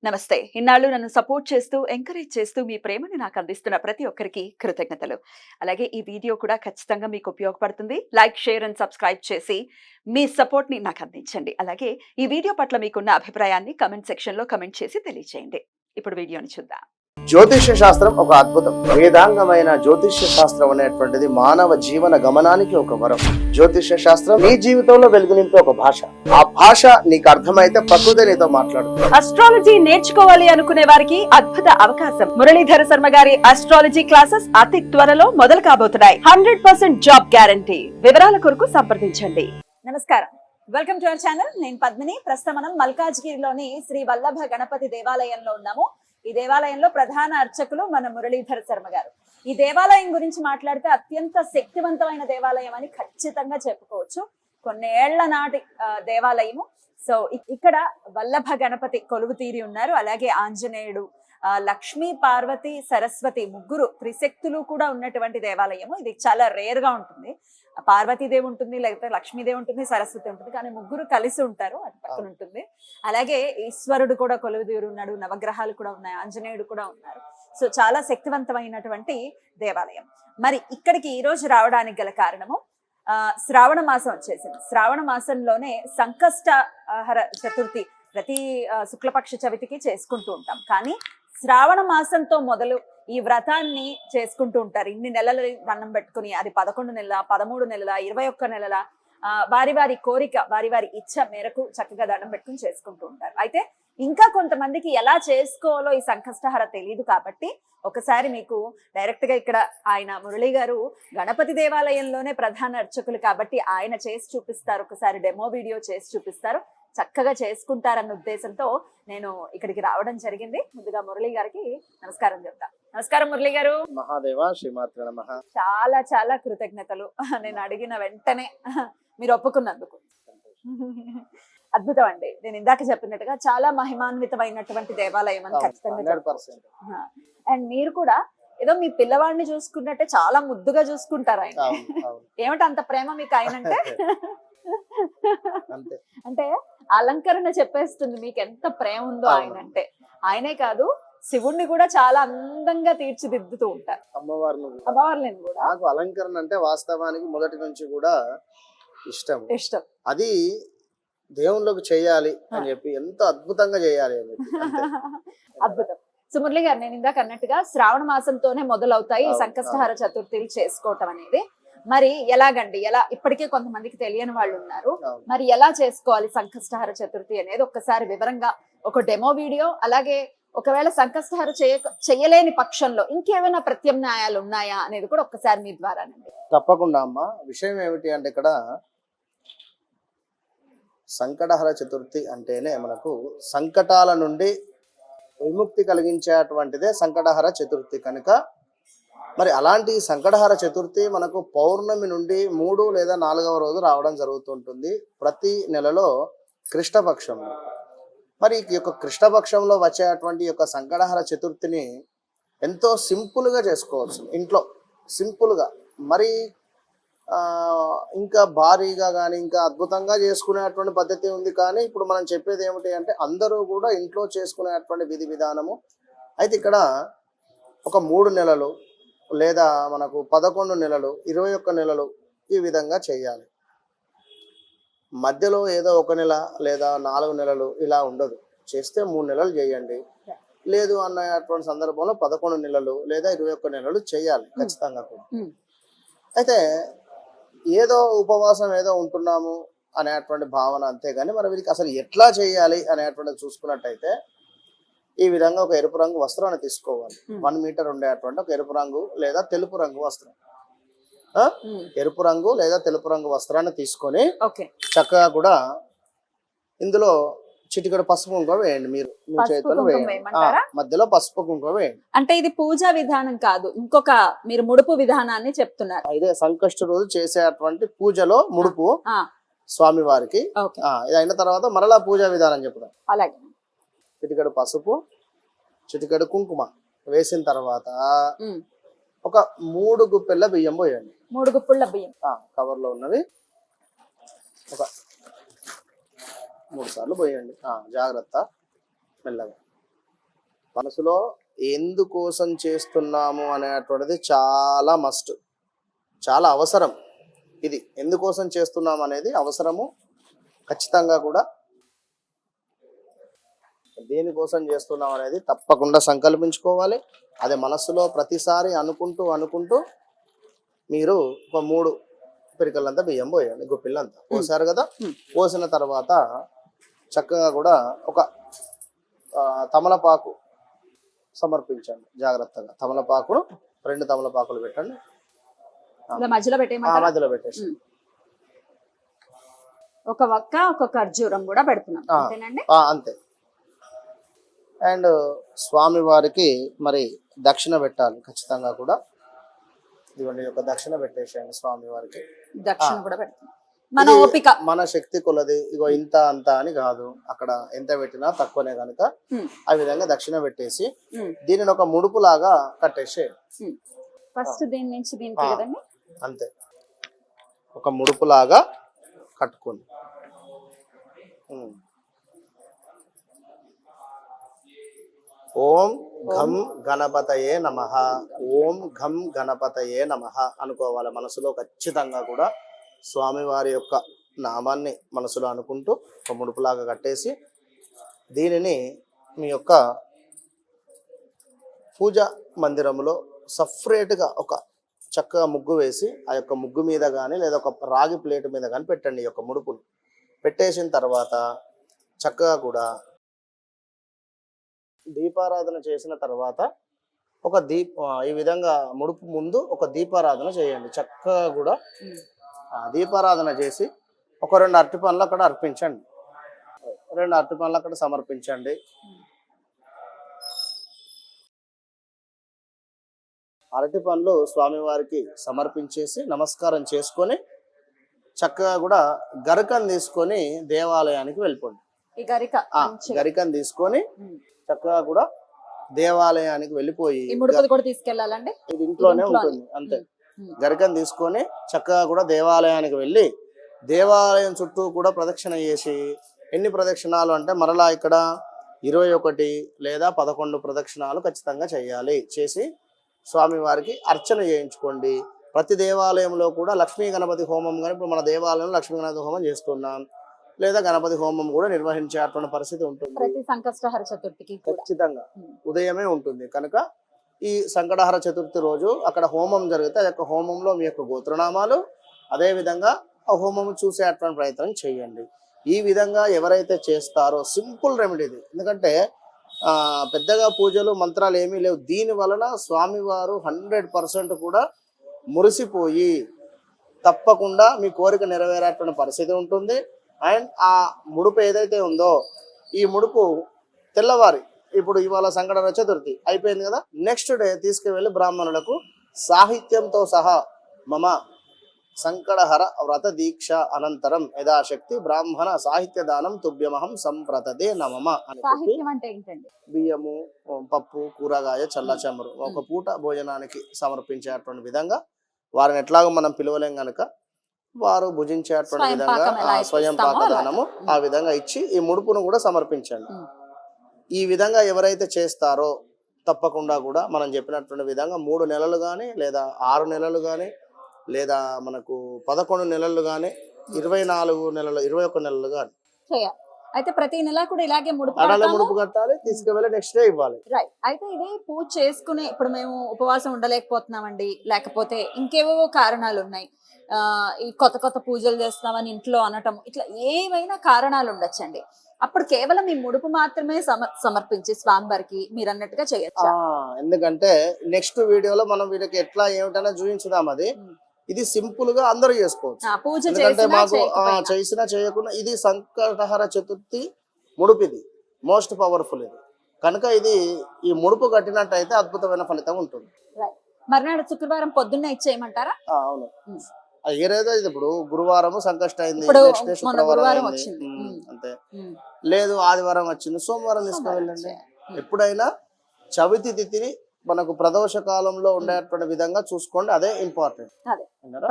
నమస్తే. ఇన్నాళ్ళు నన్ను సపోర్ట్ చేస్తూ, ఎంకరేజ్ చేస్తూ మీ ప్రేమని నాకు అందిస్తున్న ప్రతి ఒక్కరికి కృతజ్ఞతలు. అలాగే ఈ వీడియో కూడా ఖచ్చితంగా మీకు ఉపయోగపడుతుంది. లైక్, షేర్ అండ్ సబ్స్క్రైబ్ చేసి మీ సపోర్ట్‌ని నాకు అందించండి. అలాగే ఈ వీడియో పట్ల మీకున్న అభిప్రాయాన్ని కామెంట్ సెక్షన్‌లో కామెంట్ చేసి తెలియజేయండి. ఇప్పుడు వీడియోని చూద్దాం. జ్యోతిష్య శాస్త్రం ఒక అద్భుతం. వేదాంగమైన జ్యోతిష్య శాస్త్రం అనేటువంటిది మానవ జీవన గమనానికి ఒక వరం. జ్యోతిష్య శాస్త్రం నీ జీవితంలో వెలుగునింపే ఒక భాష. ఆ భాష నీకు అర్థమైతే ప్రకృతి నీతో మాట్లాడుతుంది. అస్ట్రాలజీ నేర్చుకోవాలి అనుకునే వారికి అద్భుత అవకాశం. మురళీధర శర్మ గారి అస్ట్రాలజీ క్లాసెస్ అతి త్వరలో మొదలు కాబోతున్నాయి. 100% జాబ్ గ్యారంటీ. వివరాల కొరకు సంప్రదించండి. నమస్కారం, వెల్కమ్ టు అవర్ ఛానల్. నేను పద్మిని. ప్రస్తుతం మనం మల్కాజ్గిరిలోని శ్రీ వల్లభ గణపతి దేవాలయంలో ఉన్నాము. ఈ దేవాలయంలో ప్రధాన అర్చకులు మన మురళీధర శర్మ గారు. ఈ దేవాలయం గురించి మాట్లాడితే అత్యంత శక్తివంతమైన దేవాలయం అని ఖచ్చితంగా చెప్పుకోవచ్చు. కొన్నేళ్ల నాటి దేవాలయము. సో ఇక్కడ వల్లభ గణపతి కొలువు తీరి ఉన్నారు. అలాగే ఆంజనేయుడు, లక్ష్మీ, పార్వతి, సరస్వతి ముగ్గురు త్రిశక్తులు కూడా ఉన్నటువంటి దేవాలయము. ఇది చాలా రేర్ గా ఉంటుంది. పార్వతీదేవి ఉంటుంది, లేకపోతే లక్ష్మీదేవి ఉంటుంది, సరస్వతి ఉంటుంది, కానీ ముగ్గురు కలిసి ఉంటారు. అటు పక్కన ఉంటుంది. అలాగే ఈశ్వరుడు కూడా కొలువుదీరు ఉన్నాడు, నవగ్రహాలు కూడా ఉన్నాయి, ఆంజనేయుడు కూడా ఉన్నారు. సో చాలా శక్తివంతమైనటువంటి దేవాలయం. మరి ఇక్కడికి ఈ రోజు రావడానికి గల కారణము, శ్రావణ మాసం వచ్చేసింది. శ్రావణ మాసంలోనే సంకష్టహర చతుర్థి ప్రతి శుక్లపక్ష చవితికి చేసుకుంటూ ఉంటాం. కానీ శ్రావణ మాసంతో మొదలు ఈ వ్రతాన్ని చేసుకుంటూ ఉంటారు. ఇన్ని నెలలు దండం పెట్టుకుని, అది 11 నెలల, 13 నెలల, 21 నెలల, వారి వారి కోరిక, వారి వారి ఇచ్చ మేరకు చక్కగా దండం పెట్టుకుని చేసుకుంటూ ఉంటారు. అయితే ఇంకా కొంతమందికి ఎలా చేసుకోవాలో ఈ సంకష్టహర తెలియదు. కాబట్టి ఒకసారి మీకు డైరెక్ట్ గా ఇక్కడ ఆయన మురళి గారు గణపతి దేవాలయంలోనే ప్రధాన అర్చకులు కాబట్టి ఆయన చేసి చూపిస్తారు. ఒకసారి డెమో వీడియో చేసి చూపిస్తారు. చక్కగా చేసుకుంటారన్న ఉద్దేశంతో నేను ఇక్కడికి రావడం జరిగింది. ముందుగా మురళి గారికి నమస్కారం చెప్తా. నమస్కారం మురళి గారు. మహాదేవ, శ్రీమాత్రే నమః. చాలా చాలా కృతజ్ఞతలు. నేను అడిగిన వెంటనే మీరు ఒప్పుకున్నందుకు. అద్భుతం అండి. నేను ఇందాక చెప్పినట్టుగా చాలా మహిమాన్వితమైనటువంటి దేవాలయం అని ఖచ్చితంగా. అండ్ మీరు కూడా ఏదో మీ పిల్లవాడిని చూసుకున్నట్టే చాలా ముద్దుగా చూసుకుంటారు ఆయన. ఏమిటి అంత ప్రేమ మీకు ఆయన అంటే? అంటే అలంకరణ చెప్పేస్తుంది మీకు ఎంత ప్రేమ ఉందో ఆయన అంటే. ఆయనే కాదు, శివుణ్ణి కూడా చాలా అందంగా తీర్చిదిద్దుతూ ఉంటారు. అమ్మవారిని కూడా. నాకు అలంకరణ అంటే వాస్తవానికి మొదటి నుంచి కూడా ఇష్టం. అది దేవుళ్ళకి చేయాలి అని చెప్పి ఎంత అద్భుతంగా చేయాలి అని చెప్పి. అద్భుతం. సో మురళి గారు, నేను ఇందాక అన్నట్టుగా శ్రావణ మాసంతోనే మొదలవుతాయి ఈ సంకష్టహర చతుర్థిని చేసుకోవటం అనేది. మరి ఎలాగండి, ఎలా? ఇప్పటికే కొంతమందికి తెలియని వాళ్ళు ఉన్నారు. మరి ఎలా చేసుకోవాలి సంకష్టహర చతుర్థి అనేది ఒక్కసారి వివరంగా ఒక డెమో వీడియో, అలాగే ఒకవేళ సంకష్టహర చేయలేని పక్షంలో ఇంకేమైనా ప్రత్యామ్నాయాలు ఉన్నాయా అనేది కూడా ఒక్కసారి మీ ద్వారానండి. తప్పకుండా అమ్మా. విషయం ఏమిటి అంటే, ఇక్కడ సంకటహర చతుర్థి అంటేనే మనకు సంకటాల నుండి విముక్తి కలిగించేటువంటిదే సంకటహర చతుర్థి. కనుక మరి అలాంటి సంకటహర చతుర్థి మనకు పౌర్ణమి నుండి 3 లేదా 4వ రోజు రావడం జరుగుతుంటుంది ప్రతి నెలలో కృష్ణపక్షంలో. మరి ఈ యొక్క కృష్ణపక్షంలో వచ్చేటువంటి యొక్క సంకటహర చతుర్థిని ఎంతో సింపుల్గా చేసుకోవచ్చు ఇంట్లో. సింపుల్గా, మరి ఇంకా భారీగా కానీ ఇంకా అద్భుతంగా చేసుకునేటువంటి పద్ధతి ఉంది. కానీ ఇప్పుడు మనం చెప్పేది ఏమిటి అంటే, అందరూ కూడా ఇంట్లో చేసుకునేటువంటి విధి విధానము. అయితే ఇక్కడ ఒక 3 నెలలు లేదా మనకు 11 నెలలు, 21 నెలలు ఈ విధంగా చేయాలి. మధ్యలో ఏదో 1 నెల లేదా 4 నెలలు ఇలా ఉండదు. చేస్తే 3 నెలలు చేయండి. లేదు అన్నటువంటి సందర్భంలో 11 నెలలు లేదా 21 నెలలు చేయాలి ఖచ్చితంగా కూడా. అయితే ఏదో ఉపవాసం ఏదో ఉంటున్నాము అనేటువంటి భావన, అంతేగాని మరి వీరికి అసలు ఎట్లా చేయాలి అనేటువంటిది చూసుకున్నట్టయితే, ఈ విధంగా ఒక ఎరుపు రంగు వస్త్రాన్ని తీసుకోవాలి. 1 మీటర్ ఉండేటువంటి ఒక ఎరుపు రంగు లేదా తెలుపు రంగు వస్త్రం, ఎరుపు రంగు లేదా తెలుపు రంగు వస్త్రాన్ని తీసుకొని చక్కగా కూడా ఇందులో చిటికెడు పసుపు కుంకుమ వేయండి. మీరు మీ చేతులు వేయండి, మధ్యలో పసుపు కుంకుమ వేయండి. అంటే ఇది పూజా విధానం కాదు, ఇంకొక మీరు ముడుపు విధానాన్ని చెప్తున్నారు. ఇదే సంకష్ట రోజు చేసేటువంటి పూజలో ముడుపు స్వామి వారికి. ఇది అయిన తర్వాత మరలా పూజా విధానం చెప్తాం. అలాగే చిటికెడు పసుపు, చిటికెడు కుంకుమ వేసిన తర్వాత ఒక 3 గుప్పెళ్ళ బియ్యం పోయండి. 3 గుప్పెళ్ళ బియ్యం కవర్ లో ఉన్నవి ఒక 3 సార్లు పోయండి. జాగ్రత్త, మెల్లగా. మనసులో ఎందుకోసం చేస్తున్నాము అనేటువంటిది చాలా మస్ట్, చాలా అవసరం. ఇది ఎందుకోసం చేస్తున్నాం అనేది అవసరము ఖచ్చితంగా కూడా. దేనికోసం చేస్తున్నాం అనేది తప్పకుండా సంకల్పించుకోవాలి. అదే మనసులో ప్రతిసారి అనుకుంటూ మీరు ఒక 3 పిరికలంతా బియ్యం పోయండి, గుప్పిళ్ళంతా పోసారు కదా. పోసిన తర్వాత చక్కగా కూడా ఒక తమలపాకు సమర్పించండి. జాగ్రత్తగా తమలపాకును 2 తమలపాకులు పెట్టండి, మధ్యలో మధ్యలో పెట్టేసి ఒక వక్క ఒక ఖర్జూరం కూడా పెడుతున్నాం అంతే. అండ్ స్వామి వారికి మరి దక్షిణ పెట్టాలి ఖచ్చితంగా కూడా. ఇదిగోండి ఒక దక్షిణ పెట్టేసేయండి స్వామి వారికి. దక్షిణ కూడా పెడతాం మన ఓపిక, మన శక్తి కొలది. ఇగో ఇంత అంత అని కాదు, అక్కడ ఎంత పెట్టినా తక్కువనే కనుక ఆ విధంగా దక్షిణ పెట్టేసి దీనిని ఒక ముడుపు లాగా కట్టేసే. ఫస్ట్ దీని నుంచి దీనికి కదండి, అంతే. ఒక ముడుపు లాగా కట్టుకోండి. ఓం ఘం గణపతయే నమః, ఓం ఘం గణపతయే నమః అనుకోవాలి మనసులో. ఖచ్చితంగా కూడా స్వామివారి యొక్క నామాన్ని మనసులో అనుకుంటూ ఒక ముడుపులాగా కట్టేసి దీనిని మీ యొక్క పూజా మందిరంలో సపరేట్గా ఒక చక్కగా ముగ్గు వేసి ఆ యొక్క ముగ్గు మీద కానీ లేదా ఒక రాగి ప్లేట్ మీద కానీ పెట్టండి. ఈ యొక్క ముడుపును పెట్టేసిన తర్వాత చక్కగా కూడా దీపారాధన చేసిన తర్వాత ఒక ఈ విధంగా ముడుపు ముందు ఒక దీపారాధన చేయండి. చక్కగా కూడా దీపారాధన చేసి ఒక 2 అరటి పండ్లు అక్కడ అర్పించండి. 2 అరటి పండ్లు అక్కడ సమర్పించండి. అరటి పండ్లు స్వామివారికి సమర్పించేసి నమస్కారం చేసుకొని చక్కగా కూడా గరికను తీసుకొని దేవాలయానికి వెళ్ళిపోండి. గరికను తీసుకొని చక్కగా కూడా దేవాలయానికి వెళ్ళిపోయి తీసుకెళ్ళాలండి. ఇది ఇంట్లోనే ఉంటుంది అంతే. గరికను తీసుకొని చక్కగా కూడా దేవాలయానికి వెళ్ళి దేవాలయం చుట్టూ కూడా ప్రదక్షిణ చేసి, ఎన్ని ప్రదక్షిణాలు అంటే మరలా ఇక్కడ 21 లేదా 11 ప్రదక్షిణాలు ఖచ్చితంగా చేయాలి. చేసి స్వామివారికి అర్చన చేయించుకోండి. ప్రతి దేవాలయంలో కూడా లక్ష్మీ గణపతి హోమం కానీ, ఇప్పుడు మన దేవాలయంలో లక్ష్మీ గణపతి హోమం చేస్తున్నాం, లేదా గణపతి హోమం కూడా నిర్వహించేటువంటి పరిస్థితి ఉంటుంది. ప్రతి సంకష్టహర చతుర్థికి ఖచ్చితంగా ఉదయమే ఉంటుంది కనుక ఈ సంకటహర చతుర్థి రోజు అక్కడ హోమం జరిగితే ఆ యొక్క హోమంలో మీ యొక్క గోత్రనామాలు అదేవిధంగా ఆ హోమం చూసేటువంటి ప్రయత్నం చేయండి. ఈ విధంగా ఎవరైతే చేస్తారో సింపుల్ రెమెడీ ఇది. ఎందుకంటే పెద్దగా పూజలు మంత్రాలు ఏమీ లేవు. దీని వలన స్వామివారు 100% కూడా మురిసిపోయి తప్పకుండా మీ కోరిక నెరవేరేటువంటి పరిస్థితి ఉంటుంది. అండ్ ఆ ముడుపు ఏదైతే ఉందో ఈ ముడుపు తెల్లవారి, ఇప్పుడు ఇవాళ సంకటహర చతుర్థి అయిపోయింది కదా, నెక్స్ట్ డే తీసుకువెళ్ళి బ్రాహ్మణులకు సాహిత్యంతో సహా మమ సంకటహర వ్రత దీక్ష అనంతరం యథాశక్తి బ్రాహ్మణ సాహిత్య దానం తుభ్యమహం సంప్రతదే నమమ అని చెప్పి బియ్యము, పప్పు, కూరగాయ, చల్లచమరు ఒక పూట భోజనానికి సమర్పించేటువంటి విధంగా వారిని ఎట్లాగో మనం పిలవలేం కనుక వారు భుజించేటువంటి విధంగా స్వయం పాకదానము ఆ విధంగా ఇచ్చి ఈ ముడుపును కూడా సమర్పించండి. ఈ విధంగా ఎవరైతే చేస్తారో తప్పకుండా కూడా మనం చెప్పినటువంటి విధంగా 3 నెలలు కానీ లేదా 6 నెలలు కానీ లేదా మనకు 11 నెలలు కానీ 24 నెలలు 21 నెలలు కానీ అయితే ప్రతి నెల కూడా ఇలాగే ముడుపు కట్టాలి, తీసుకువెళ్ళి నెక్స్ట్ డే ఇవ్వాలి. రైట్. అయితే ఇది పూజ చేసుకునే ఇప్పుడు మేము ఉపవాసం ఉండలేకపోతున్నామండి, లేకపోతే ఇంకేవో కారణాలు ఉన్నాయి, ఈ కొత్త పూజలు చేస్తామని ఇంట్లో అనటం, ఇట్లా ఏవైనా కారణాలు ఉండొచ్చండి. అప్పుడు కేవలం ఈ ముడుపు మాత్రమే సమర్పించి స్వామివారికి మీరు అన్నట్టుగా చేయొచ్చు. ఎందుకంటే నెక్స్ట్ వీడియోలో మనం వీళ్ళకి ఎట్లా ఏమిటైనా చూపించుదాం. అది ఇది సింపుల్ గా అందరూ చేసుకోవచ్చు. ఎందుకంటే మాకు చేసినా చేయకుండా ఇది సంకటహర చతుర్థి ముడుపు, ఇది మోస్ట్ పవర్ఫుల్ ఇది కనుక ఇది ఈ ముడుపు కట్టినట్టయితే అద్భుతమైన ఫలితం ఉంటుంది. మర్నాడు శుక్రవారం పొద్దున్నే ఇచ్చేయమంటారా? అవును. ఏదైతే ఇప్పుడు గురువారం సంకష్ట అయింది, నెక్స్ట్ డే శుక్రవారం అయింది అంతే. లేదు ఆదివారం వచ్చింది, సోమవారం తీసుకువెళ్ళండి. ఎప్పుడైనా చవితి తిథిని మనకు ప్రదోష కాలంలో ఉండేటువంటి విధంగా చూసుకోండి, అదే ఇంపార్టెంట్.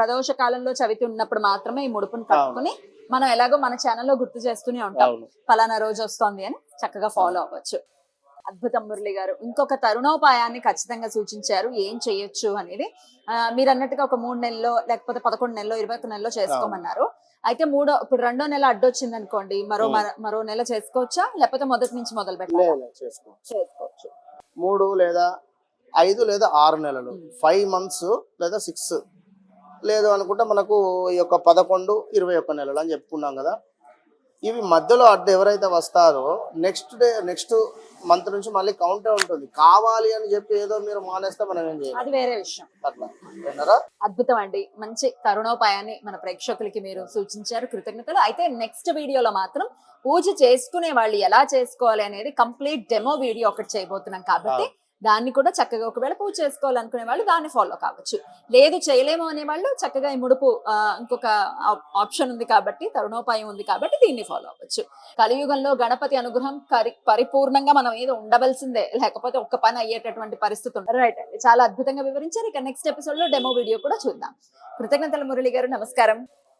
ప్రదోష కాలంలో చవితి ఉన్నప్పుడు మాత్రమే ఈ ముడుపును కట్టుకుని మనం ఎలాగో మన ఛానల్లో గుర్తు చేస్తూనే ఉంటాం, ఫలానా రోజు వస్తుంది అని చక్కగా ఫాలో అవ్వచ్చు. అద్భుతం మురళి గారు. ఇంకొక తరుణోపాయాన్ని ఖచ్చితంగా సూచించారు ఏం చేయొచ్చు అనేది. మీరు అన్నట్టుగా ఒక 3 నెలల్లో లేకపోతే 11 నెలల్లో 21 నెలల్లో చేసుకోమన్నారు. అయితే ఇప్పుడు రెండో నెల అడ్డొచ్చింది అనుకోండి, మరో నెల చేసుకోవచ్చా, లేకపోతే మొదటి నుంచి మొదలు పెట్టాలి? చేసుకోవచ్చు. 3 లేదా 5 లేదా 6 నెలలు, 5 months లేదా 6 లేదు అనుకుంటే మనకు ఈ యొక్క 11, 21 నెలలు అని చెప్పుకున్నాం కదా. ఇవి మధ్యలో అడ్డు ఎవరైతే వస్తారో నెక్స్ట్ మంత్ నుంచి మళ్ళీ కౌంటే ఉంటుంది. కావాలి అని చెప్పి ఏదో మీరు మానేస్తే మనం ఏం చేయాలి, అది వేరే విషయం. అట్లా విన్నారా? అద్భుతం అండి, మంచి తరుణోపాయాన్ని మన ప్రేక్షకులకి మీరు సూచించారు, కృతజ్ఞతలు. అయితే నెక్స్ట్ వీడియోలో మాత్రం పూజ చేసుకునే వాళ్ళు ఎలా చేసుకోవాలి అనేది కంప్లీట్ డెమో వీడియో ఒకటి చేయబోతున్నాం కాబట్టి దాన్ని కూడా చక్కగా, ఒకవేళ పూజ చేసుకోవాలనుకునే వాళ్ళు దాన్ని ఫాలో కావచ్చు. లేదు చేయలేము అనే వాళ్ళు చక్కగా ఈ ముడుపు ఇంకొక ఆప్షన్ ఉంది కాబట్టి, తరుణోపాయం ఉంది కాబట్టి దీన్ని ఫాలో అవ్వచ్చు. కలియుగంలో గణపతి అనుగ్రహం పరిపూర్ణంగా మనం ఏదో ఉండవలసిందే, లేకపోతే ఒక్క పని అయ్యేటటువంటి పరిస్థితి ఉంది. రైట్ అండి, చాలా అద్భుతంగా వివరించారు. ఇక నెక్స్ట్ ఎపిసోడ్ లో డెమో వీడియో కూడా చూద్దాం. కృతజ్ఞతలు మురళి గారు, నమస్కారం.